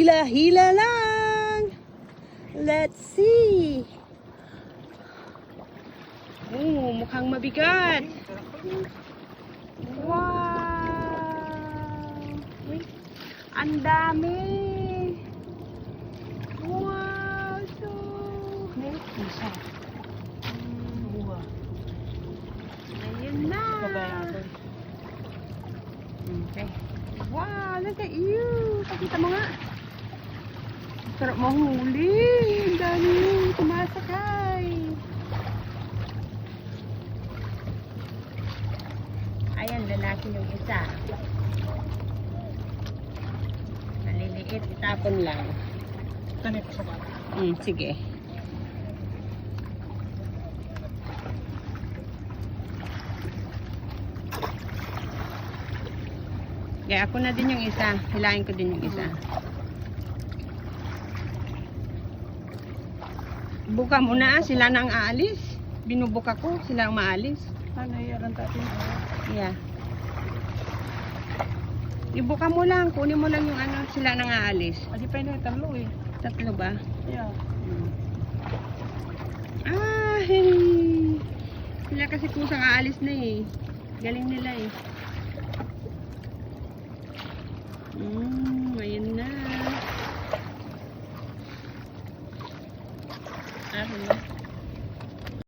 Hila-hila lang. Let's see. Oh, mukhang mabigat. Wow. Uy, ang dami. Wow, so. Isa. Buha. Ayun na. Okay. Wow, look at you. Pakita mo nga. Sarap mahuli. Ang dami tumasakay. Ayan, lalaki yung isa. Maliliit, itapon lang. Tanay ko sa bata. Sige. Kaya ako na din yung isa. Hilahin ko din yung isa. Buka mo na, sila na ang aalis. Binubuka ko, sila ang maalis. Ano yaran tatin? Yeah. Ibuka mo lang, kunin mo lang yung ano, sila nang aalis. Adi pa yun, tatlo eh. Tatlo ba? Yeah. Ah, hey. Sila kasi kusang aalis na eh. Galing nila eh.